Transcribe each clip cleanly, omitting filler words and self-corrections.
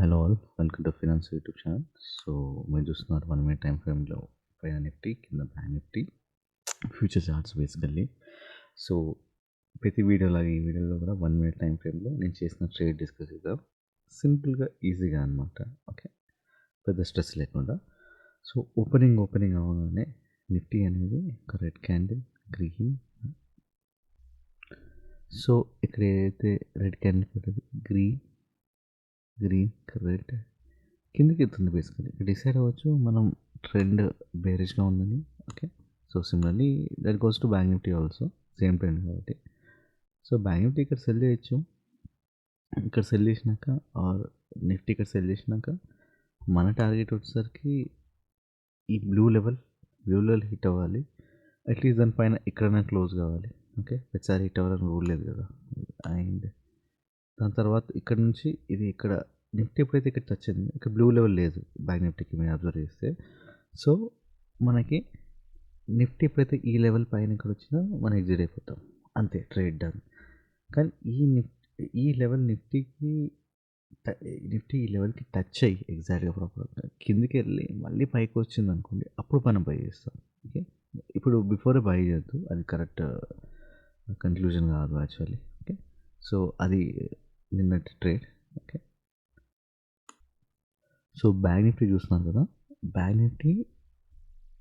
Hello all, welcome to finance YouTube channel. So మీరు చూస్తున్నారు 1 minute time ఫ్రేమ్లో పైన నిఫ్టీ, కింద bank Nifty future charts basically. So ప్రతి వీడియోలాగా ఈ వీడియోలో కూడా 1 మినిట్ టైం ఫ్రేమ్లో నేను చేసిన ట్రేడ్ డిస్కస్ చేద్దాం. సింపుల్గా ఈజీగా అనమాట. ఓకే, పెద్ద స్ట్రెస్ లేకుండా. సో ఓపెనింగ్ అవ్వగానే నిఫ్టీ అనేది ఒక రెడ్ క్యాండిల్, గ్రీన్. సో ఇక్కడ ఏదైతే రెడ్ క్యాండిల్ పెట్టదు, గ్రీన్ రెడ్ కిందకి వెళ్తుంది. బేసికలీ డిసైడ్ అవ్వచ్చు మనం ట్రెండ్ బేరిష్గా ఉందని. Okay, so similarly that goes to bank Nifty also, same trend కాబట్టి. సో బ్యాంక్ నిఫ్టీ ఇక్కడ సెల్ చేయొచ్చు, ఇక్కడ సెల్ చేసినాక ఆర్ నిఫ్టీ ఇక్కడ సెల్ చేసినాక మన టార్గెట్ వచ్చేసరికి ఈ బ్లూ లెవెల్ హిట్ అవ్వాలి. అట్లీస్ట్ దానిపైన ఎక్కడైనా క్లోజ్ కావాలి. ఓకే, ప్రతిసారి హిట్ అవ్వాలని రూల్ లేదు కదా. అండ్ దాని తర్వాత ఇక్కడ నుంచి ఇది ఇక్కడ నిఫ్టీ ఎప్పుడైతే ఇక్కడ టచ్ అయింది, ఇక్కడ బ్లూ లెవెల్ లేదు బ్యాంక్ నిఫ్టీకి మీరు అబ్జర్వ్ చేస్తే. సో మనకి నిఫ్టీ ఎప్పుడైతే ఈ లెవెల్ పైన ఇక్కడ వచ్చినా మనం ఎగ్జిట్ అయిపోతాం, అంతే, ట్రేడ్ డన్. కానీ ఈ లెవెల్ నిఫ్టీ ఈ లెవెల్కి టచ్ అయ్యి ఎగ్జాక్ట్గా ప్రాపర్గా కిందికి వెళ్ళి మళ్ళీ పైకి వచ్చింది అనుకోండి, అప్పుడు మనం బై చేస్తాం. ఓకే, ఇప్పుడు బిఫోరే బై చేయొద్దు, అది కరెక్ట్ కన్క్లూజన్ కాదు యాక్చువల్లీ. ఓకే, సో అది నిన్నటి trade. Okay, so bank Nifty చూస్తున్నాను కదా, బ్యాంక్ నిఫ్టీ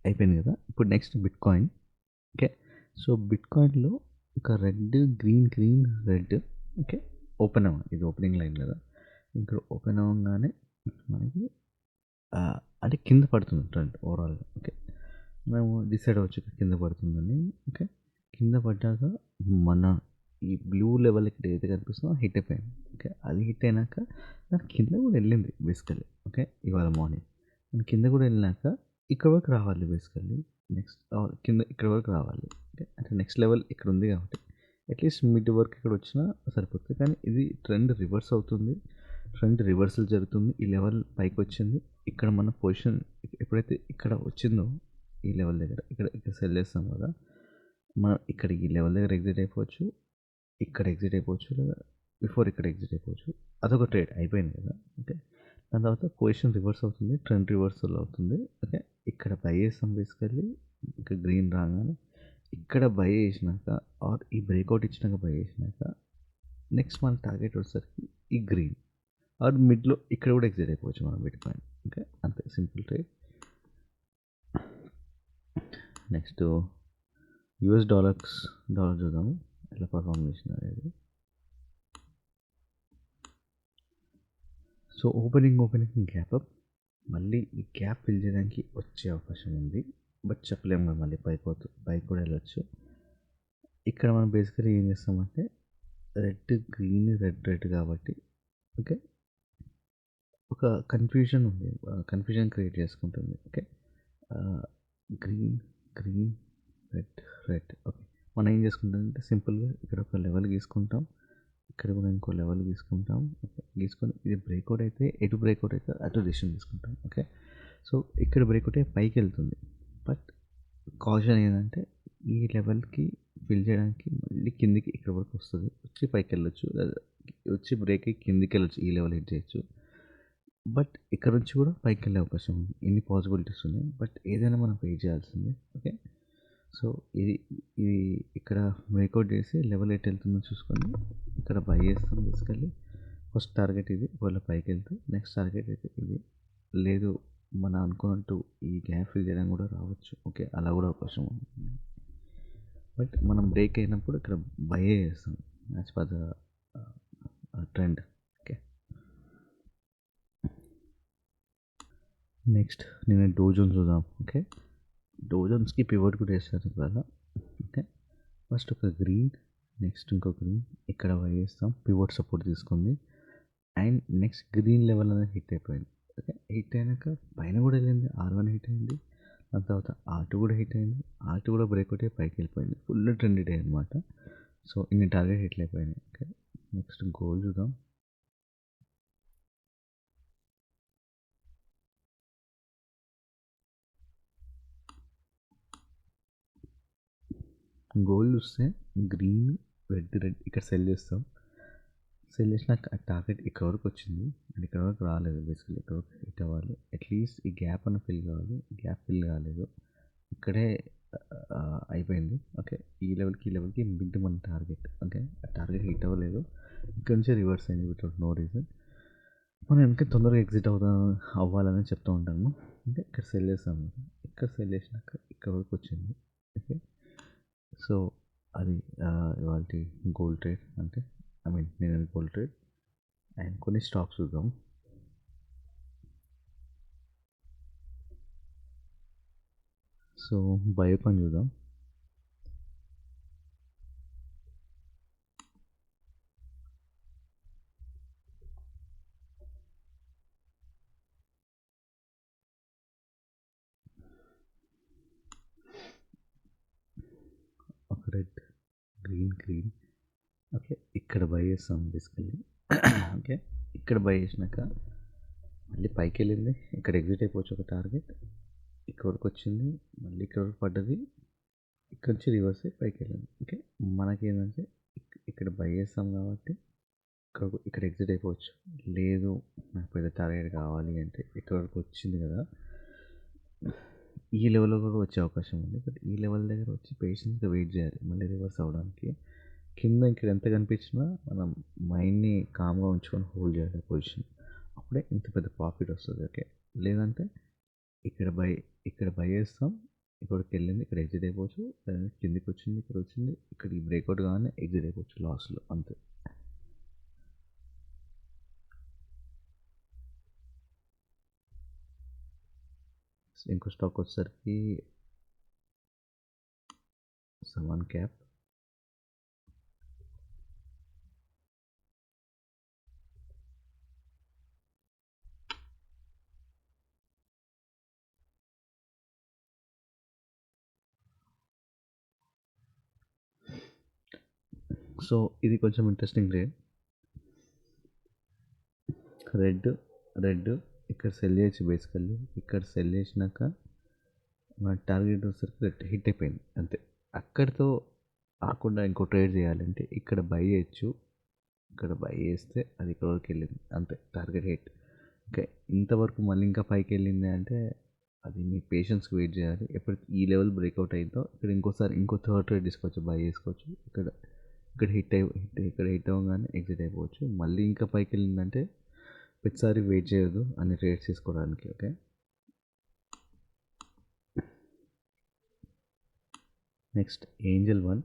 అయిపోయింది కదా. ఇప్పుడు next bitcoin. Okay, so బిట్ కాయిన్లో ఒక red, green red. Okay, open ఇది ఓపెనింగ్ లైన్ కదా, ఇక్కడ ఓపెన్ అవ్వగానే మనకి అంటే కింద పడుతుంది ట్రెండ్ ఓవరాల్గా. ఓకే, మేము డిసైడ్ అవ్వచ్చు కింద పడుతుందని. ఓకే, కింద పడ్డాక మన ఈ బ్లూ లెవెల్ ఇక్కడ ఏదైతే కనిపిస్తుందో హిట్ అయిపోయింది. ఓకే, అది హిట్ అయినాక దాని కింద కూడా వెళ్ళింది బేసికల్లీ. ఓకే, ఇవాళ మార్నింగ్ దాని కింద కూడా వెళ్ళినాక ఇక్కడ వరకు రావాలి బేసికల్లీ. నెక్స్ట్ కింద ఇక్కడ వరకు రావాలి. ఓకే, అంటే నెక్స్ట్ లెవెల్ ఇక్కడ ఉంది కాబట్టి అట్లీస్ట్ మిడ్ వరకు ఇక్కడ వచ్చినా సరిపోతుంది. కానీ ఇది ట్రెండ్ రివర్స్ అవుతుంది, ట్రెండ్ రివర్సల్ జరుగుతుంది. ఈ లెవెల్ పైకి వచ్చింది, ఇక్కడ మన పొజిషన్ ఎప్పుడైతే ఇక్కడ వచ్చిందో ఈ లెవెల్ దగ్గర ఇక్కడ సెల్ చేస్తాం కదా, మనం ఇక్కడ ఈ లెవెల్ దగ్గర ఎగ్జిట్ అయిపోవచ్చు, ఇక్కడ ఎగ్జిట్ అయిపోవచ్చు, లేదా బిఫోర్ ఇక్కడ ఎగ్జిట్ అయిపోవచ్చు. అదొక ట్రేడ్ అయిపోయింది కదా. ఓకే, దాని తర్వాత పొజిషన్ రివర్స్ అవుతుంది, ట్రెండ్ రివర్సల్ అవుతుంది. ఓకే, ఇక్కడ బై చేస్తాం బేసికల్లీ. ఇక్కడ గ్రీన్ రాగానే ఇక్కడ బై చేసినాక ఆర్ ఈ బ్రేక్అవుట్ ఇచ్చినాక బై చేసినాక నెక్స్ట్ మన టార్గెట్ వచ్చేసరికి ఈ గ్రీన్ ఆర్ మిడ్లో ఇక్కడ కూడా ఎగ్జిట్ అయిపోవచ్చు మనం బిట్ కాయిన్. ఓకే, అంతే, simple trade. Next US dollar చూద్దాము ఎలా పర్ఫామ్ చేసిన అనేది. సో ఓపెనింగ్ గ్యాప్ అప్, మళ్ళీ ఈ గ్యాప్ ఫిల్ చేయడానికి వచ్చే అవకాశం ఉంది, బట్ చెప్పలేము కదా, మళ్ళీ పైకి కూడా వెళ్ళొచ్చు. ఇక్కడ మనం బేసికలీ ఏం చేస్తామంటే రెడ్ గ్రీన్ రెడ్ కాబట్టి ఓకే ఒక కన్ఫ్యూజన్ ఉంది, కన్ఫ్యూజన్ క్రియేట్ చేసుకుంటుంది. Okay, green red. ఓకే, మనం ఏం చేసుకుంటామంటే సింపుల్గా ఇక్కడ ఒక లెవెల్ గీసుకుంటాం, ఇక్కడ కూడా ఇంకో లెవెల్ గీసుకుంటాం. ఓకే, గీసుకొని ఇది బ్రేక్అవుట్ అయితే బ్రేక్అవుట్ అయితే అటు డిసిషన్ తీసుకుంటాం. ఓకే, సో ఇక్కడ బ్రేక్అవుట్ అయ్యి పైకి వెళ్తుంది, బట్ కాషన్ ఏంటంటే ఈ లెవెల్కి ఫిల్ చేయడానికి మళ్ళీ కిందికి ఇక్కడ వరకు వస్తుంది, వచ్చి పైకి వెళ్ళొచ్చు, వచ్చి బ్రేక్ అయ్యి కిందికి వెళ్ళొచ్చు, ఈ లెవెల్ హిట్ చేయొచ్చు. బట్ ఇక్కడ నుంచి కూడా పైకి వెళ్ళే అవకాశం ఉంది, ఎన్ని పాసిబిలిటీస్ ఉన్నాయి, బట్ ఏదైనా మనం పే చేయాల్సిందే. ఓకే, సో ఇది ఇక్కడ బ్రేక్అవుట్ చేసి లెవెల్ ఎట్ వెళ్తుందో చూసుకొని ఇక్కడ బై చేస్తాం బేసికల్లీ. ఫస్ట్ టార్గెట్ ఇది, ఒకవేళ పైకి వెళ్తే నెక్స్ట్ టార్గెట్ అయితే ఇది. లేదు మనం అనుకున్నట్టు ఈ గ్యాప్ ఫిల్ చేయడానికి కూడా రావచ్చు. ఓకే, అలా కూడా అవకాశం ఉంటుంది, బట్ మనం బ్రేక్ అయినప్పుడు ఇక్కడ బై చేస్తాం as per the trend. Okay, next నేను డో జోన్స్ చూద్దాం. ఓకే, డో జోన్స్కి పివట్ కూడా వేస్తారు ఇవాళ. ఓకే, ఫస్ట్ ఒక గ్రీన్, నెక్స్ట్ ఇంకో గ్రీన్, ఇక్కడ బై చేస్తాం, పివట్ సపోర్ట్ తీసుకుంది. అండ్ నెక్స్ట్ గ్రీన్ లెవెల్ అనేది హిట్ అయిపోయింది. ఓకే, హిట్ అయినాక పైన కూడా వెళ్ళింది, R1 హిట్ అయింది, దాని తర్వాత R2 కూడా హిట్ అయింది, R2 కూడా బ్రేక్అవుట్ అయ్యి పైకి వెళ్ళిపోయింది, ఫుల్ ట్రెండ్ డే అనమాట. సో ఇన్ని టార్గెట్ హిట్లు అయిపోయినాయి. ఓకే, నెక్స్ట్ గోల్డ్ చూద్దాం. గోల్డ్ చూస్తే గ్రీన్ రెడ్ ఇక్కడ సెల్ చేస్తాం, సెల్ చేసినాక ఆ టార్గెట్ ఇక్కడ వరకు వచ్చింది అండ్ ఇక్కడ వరకు రాలేదు. బేసికలీ ఇక్కడ వరకు హిట్ అవ్వాలి, అట్లీస్ట్ ఈ గ్యాప్ అన్న ఫిల్ కావాలి. గ్యాప్ ఫిల్ కాలేదు, ఇక్కడే అయిపోయింది. ఓకే, ఈ లెవెల్కి మిడ్ మన టార్గెట్. ఓకే, ఆ టార్గెట్ హిట్ అవ్వలేదు, ఇక్కడ నుంచి రివర్స్ అయింది వితౌట్ నో రీజన్. మనం ఇంకా తొందరగా ఎగ్జిట్ అవ్వాలని చెప్తూ ఉంటాను. అంటే ఇక్కడ సెల్ చేస్తాము, ఇక్కడ సెల్ చేసినాక ఇక్కడ వరకు వచ్చింది. ఓకే, సో అది ఇవాళ గోల్డ్ ట్రేడ్. అంటే నేను గోల్డ్ ట్రేడ్ అండ్ కొన్ని స్టాక్స్ చూద్దాం. సో బయోకాన్ చూద్దాం. ఒక రెడ్ గ్రీన్. ఓకే, ఇక్కడ బై చేస్తాం బేసికల్లీ. ఓకే, ఇక్కడ బై చేసినాక మళ్ళీ పైకి వెళ్ళింది, ఇక్కడ ఎగ్జిట్ అయిపోవచ్చు. ఒక టార్గెట్ ఇక్కడ వరకు వచ్చింది, మళ్ళీ ఇక్కడ వరకు పడ్డది, ఇక్కడ నుంచి రివర్స్ అయ్యి పైకి వెళ్ళింది. ఓకే, మనకేంటంటే ఇక్కడ బై చేస్తాం కాబట్టి ఇక్కడ ఎగ్జిట్ అయిపోవచ్చు. లేదు నాకు పెద్ద టార్గెట్ కావాలి అంటే ఇక్కడ వరకు వచ్చింది కదా, ఈ లెవెల్లో కూడా వచ్చే అవకాశం ఉంది. బట్ ఈ లెవెల్ దగ్గర వచ్చి పేషెన్స్గా వెయిట్ చేయాలి మళ్ళీ రివర్స్ అవ్వడానికి. కింద ఇక్కడ ఎంత కనిపించినా మనం మైండ్ని కామ్గా ఉంచుకొని హోల్డ్ చేయాలి పొజిషన్, అప్పుడే ఇంత పెద్ద ప్రాఫిట్ వస్తుంది. ఓకే, లేదంటే ఇక్కడ బై చేస్తాం, ఇక్కడికి వెళ్ళింది, ఇక్కడ ఎగ్జిట్ అయిపోవచ్చు. కిందికి వచ్చింది, ఇక్కడ వచ్చింది, ఇక్కడ ఈ బ్రేక్అవుట్ కానీ ఎగ్జిట్ అయిపోవచ్చు లాస్లో, అంతే. ఇంకో స్టాక్ వచ్చేసరికి సమాన్ క్యాప్. సో ఇది కొంచెం ఇంట్రెస్టింగ్ రేట్. రెడ్ ఇక్కడ సెల్ చేయొచ్చు బేసికల్లీ. ఇక్కడ సెల్ చేసినాక మన టార్గెట్ వచ్చేసరికి రెడ్ హిట్ అయిపోయింది, అంతే. అక్కడితో ఆకుండా ఇంకో ట్రేడ్ చేయాలంటే ఇక్కడ బై చేయొచ్చు. ఇక్కడ బై చేస్తే అది ఇక్కడ వరకు వెళ్ళింది, అంతే, టార్గెట్ హిట్. ఓకే, ఇంతవరకు మళ్ళీ ఇంకా పైకి వెళ్ళింది అంటే అది మీ పేషెన్స్కి వెయిట్ చేయాలి. ఎప్పుడు ఈ లెవెల్ బ్రేక్అవుట్ అయిందో ఇక్కడ ఇంకో థర్డ్ ట్రేడ్ తీసుకోవచ్చు, బై చేసుకోవచ్చు. ఇక్కడ హిట్ అవ్వగానే ఎగ్జిట్ అయిపోవచ్చు. మళ్ళీ ఇంకా పైకి వెళ్ళిందంటే ప్రతిసారి వెయిట్ చేయొద్దు అన్ని ట్రేడ్స్ తీసుకోవడానికి. Okay, next Angel one.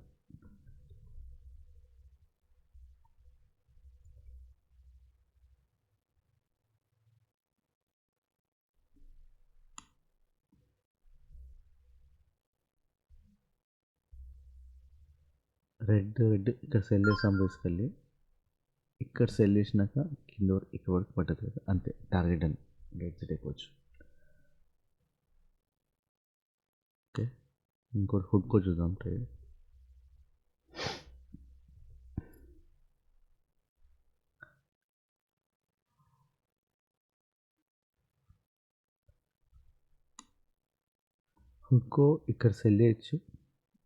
Red ఇక్కడ సెల్ చేసాం బేసికల్లీ. ఇక్కడ సెల్ చేసినాక ఇక్కడ వరకు పట్టదు కదా, అంతే, టార్గెట్ అని ఎగ్జిట్ అయిపోవచ్చు. ఓకే, ఇంకోటి హుడ్కో చూద్దాం ట్రేడ్. హుడ్కో ఇక్కడ సెల్ చేయొచ్చు,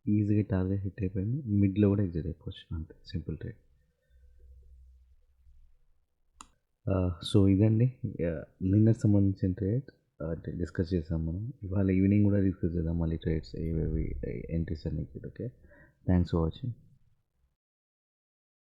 ఈజీగా టార్గెట్ హిట్ అయిపోయింది, మిడ్లో కూడా ఎగ్జిట్ అయిపోవచ్చు, అంతే, సింపుల్ ట్రేడ్. సో ఇదండి నిన్నకు సంబంధించిన ట్రేడ్ అంటే డిస్కస్ చేసాం మనం. ఇవాళ ఈవినింగ్ కూడా డిస్కస్ చేద్దాం మళ్ళీ ట్రేడ్స్ ఏవేవి ఎంట్రీస్ అన్ని. Okay, thanks for watching.